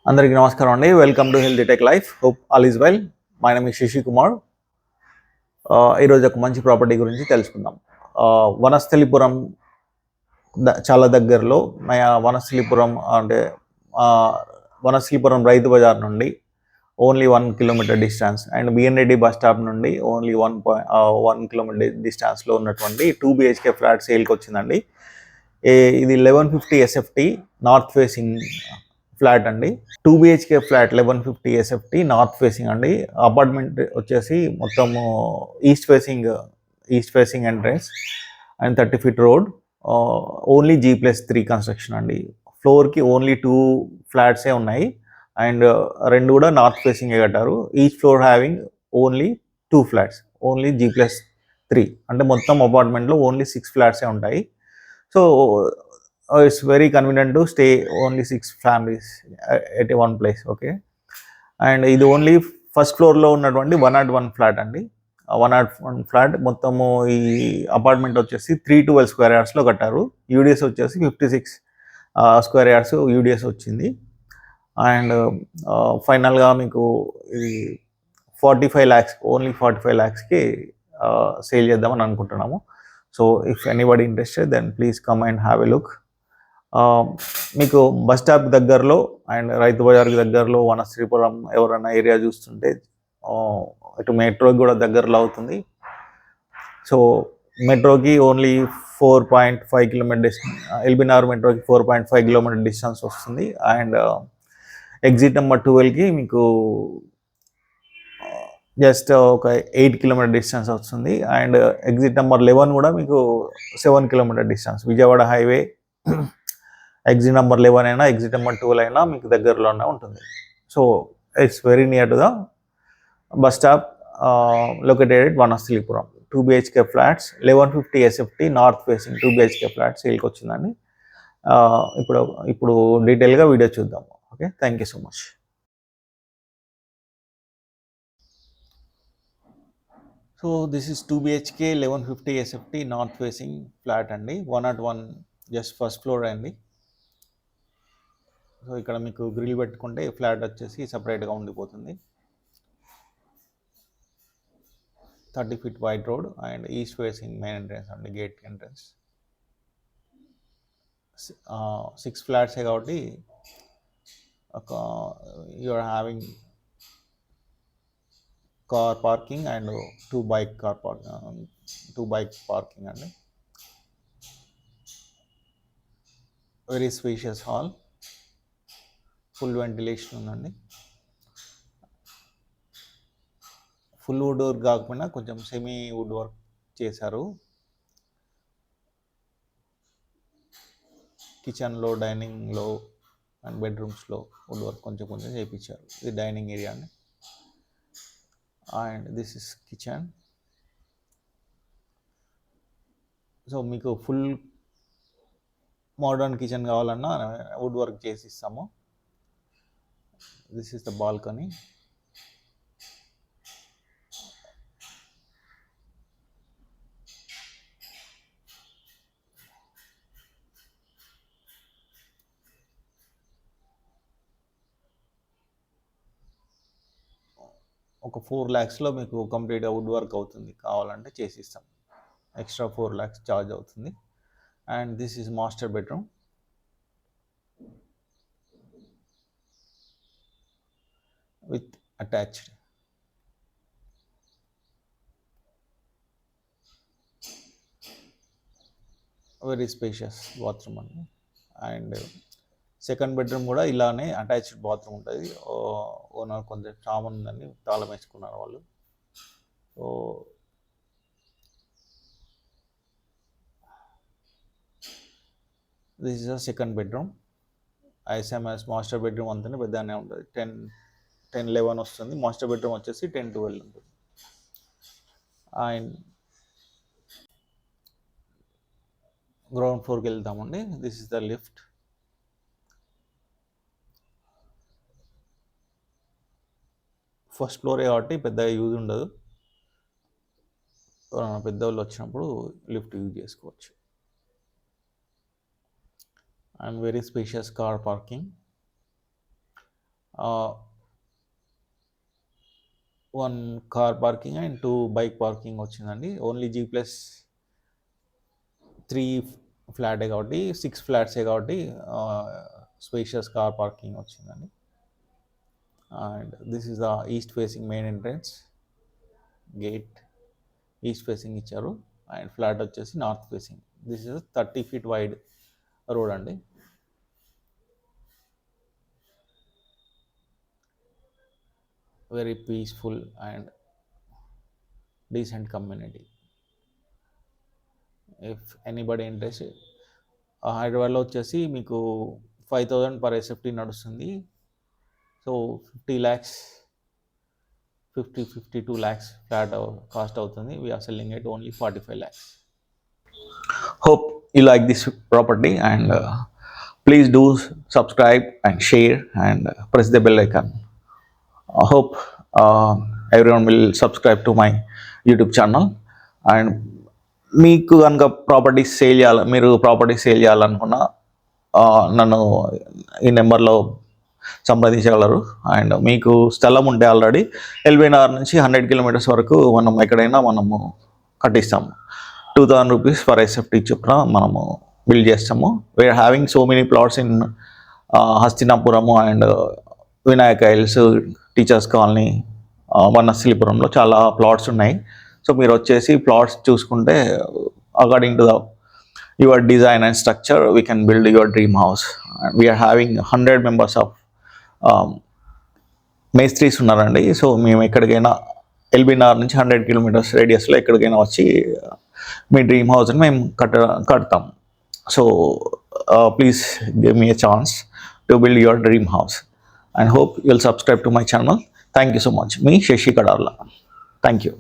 అందరికీ నమస్కారం అండి. Welcome to healthy tech life. Hope all is well. My name is Shashi Kumar. ఈరోజు ఒక మంచి ప్రాపర్టీ గురించి తెలుసుకుందాం. వనస్థలిపురం చాలా దగ్గరలో వనస్థలిపురం అంటే వనస్థలిపురం రైతు బజార్ నుండి only 1 kilometre distance and B N Reddy bus stop నుండి ఓన్లీ 1 కిలోమీటర్ డిస్టెన్స్లో ఉన్నటువంటి 2 BHK ఫ్లాట్ సేల్కి వచ్చిందండి. ఇది 1150 SFT నార్త్ ఫేసింగ్ ఫ్లాట్ అండి. 2 BHK flat 1150 SFT north facing అండి. అపార్ట్మెంట్ వచ్చేసి మొత్తము east facing entrance and 30 feet road. Only G+3 construction అండి. ఫ్లోర్కి ఓన్లీ 2 ఫ్లాట్సే ఉన్నాయి అండ్ 2 కూడా నార్త్ ఫేసింగే కట్టారు. Each floor having only 2 flats, only G+3 అంటే మొత్తం అపార్ట్మెంట్లో ఓన్లీ 6 ఫ్లాట్సే ఉంటాయి. So it's very convenient to stay only 6 families at one place. Okay, and ఇది ఓన్లీ ఫస్ట్ ఫ్లోర్లో ఉన్నటువంటి 101 ఫ్లాట్ అండి. 101 ఫ్లాట్ మొత్తము ఈ అపార్ట్మెంట్ వచ్చేసి 312 square yardsలో కట్టారు. యూడిఎస్ వచ్చేసి 56 square yards యూడిఎస్ వచ్చింది. అండ్ ఫైనల్గా మీకు ఇది 45 lakhs, ఓన్లీ 45 lakhsకి సేల్ చేద్దామని అనుకుంటున్నాము. So if anybody interested then please come and have a look. మీకు బస్ స్టాప్ దగ్గరలో అండ్ రైతు బజార్కి దగ్గరలో వనస్థలిపురం ఎవరైనా ఏరియా చూస్తుంటే ఇటు మెట్రోకి కూడా దగ్గరలో అవుతుంది. సో మెట్రోకి ఓన్లీ 4.5 kilometer ఎల్బీనగర్ మెట్రోకి 4.5 kilometer డిస్టెన్స్ వస్తుంది. అండ్ ఎగ్జిట్ నెంబర్ 12కి మీకు జస్ట్ ఒక 8 kilometer డిస్టెన్స్ వస్తుంది. అండ్ ఎగ్జిట్ నెంబర్ 11 కూడా మీకు 7 kilometer distance. Vijayawada highway exit number 11 అయినా ఎగ్జిట్ నెంబర్ 12 అయినా మీకు దగ్గరలోనే ఉంటుంది. So it's very near to the bus stop, located at Vanasthalipuram. 2 BHK flats 1150 SFT north facing 2 BHK flats సేల్కి వచ్చిందండి. ఇప్పుడు డీటెయిల్గా వీడియో చూద్దాము. Okay, thank you so much. So this is 2 BHK 1150 SFT north facing flat అండి. 101 just first floor అండి. So ఇక్కడ మీకు grill పెట్టుకుంటే ఫ్లాట్ వచ్చేసి సపరేట్గా ఉండిపోతుంది. 30 feet wide road and east facing main entrance అండి, గేట్ ఎంట్రన్స్. 6 ఫ్లాట్సే కాబట్టి ఒక you're having car parking and 2 bike parking అండి. Very spacious hall, full ventilation ఉందండి. ఫుల్ వుడ్ వర్క్ కాకపోయినా కొంచెం సెమీ వుడ్ వర్క్ చేశారు. కిచెన్లో, డైనింగ్లో అండ్ బెడ్రూమ్స్లో వుడ్ వర్క్ కొంచెం చేయించారు. ఇది డైనింగ్ ఏరియా అండి. And this is kitchen. So మీకు ఫుల్ మోడర్న్ కిచెన్ కావాలన్నా వుడ్ వర్క్ చేసి ఇస్తాము. This is the balcony. ఒక 4 lakhsలో మీకు కంప్లీట్గా వుడ్ వర్క్ అవుతుంది. కావాలంటే చేసి ఇస్తాం. ఎక్స్ట్రా 4 lakhs ఛార్జ్ అవుతుంది. And this is master bedroom with attached. Very spacious bathroom అండి. అండ్ సెకండ్ బెడ్రూమ్ కూడా ఇలానే అటాచ్డ్ బాత్రూమ్ ఉంటుంది. ఓనర్ కొంచెం సామాన్ ఉందని తాళం వేసుకున్నారు వాళ్ళు. So this is a second bedroom. ISMS master bedroom అంతనే పెద్దగానే ఉంటుంది. 10-11 వస్తుంది. మాస్టర్ బెడ్రూమ్ వచ్చేసి 10-12 ఉంటుంది. అండ్ గ్రౌండ్ ఫ్లోర్కి వెళ్తామండి. This is the lift. First ఫ్లోరే కాబట్టి పెద్దగా యూజ్ ఉండదు. పెద్దవాళ్ళు వచ్చినప్పుడు లిఫ్ట్ యూజ్ చేసుకోవచ్చు. And very spacious car parking. 1 car parking and 2 bike parking వచ్చిందండి. ఓన్లీ G+3 ఫ్లాటే కాబట్టి 6 ఫ్లాట్సే కాబట్టి స్పేషియస్ కార్ పార్కింగ్ వచ్చిందండి. And this is the east facing main entrance gate. East facing ఇచ్చారు అండ్ ఫ్లాట్ వచ్చేసి north facing. This is 30 feet wide road అండి. Very peaceful and decent community. If anybody interested, హైదరాబాద్లో వచ్చేసి మీకు 5,000 per SFT నడుస్తుంది. So 50 lakhs 52 lakhs flat cost అవుతుంది. We're selling it only 45 lakhs. Hope you like this property and please do subscribe and share and press the bell icon. I hope everyone will subscribe to my YouTube channel. And మీకు కనుక మీరు properties sale చేయాలనుకున్నా నన్ను ఈ నెంబర్లో సంప్రదించగలరు. And మీకు స్థలం ఉంటే ఆల్రెడీ ఎల్బీనగర్ నుంచి 100 kilometers వరకు మనం ఎక్కడైనా మనము కట్టిస్తాము. 2,000 rupees per SFT చొప్పున మనము బిల్డ్ చేస్తాము. We're having so many plots in Hastinapuram and Vinayaka Hills, Teachers Colony, వనస్థలిపురంలో చాలా ప్లాట్స్ ఉన్నాయి. సో మీరు వచ్చేసి ప్లాట్స్ చూసుకుంటే according to your design and structure we can build your dream house. We're having 100 members of మేస్త్రీస్ ఉన్నారండి. సో మేము ఎక్కడికైనా ఎల్బీనగర్ నుంచి 100 kilometers రేడియస్లో ఎక్కడికైనా వచ్చి మీ డ్రీమ్ హౌస్ని మేము కడతాం. So please give me a chance to build your dream house and hope you'll subscribe to my channel. Thank you so much. Me Shashi Kadarla. Thank you.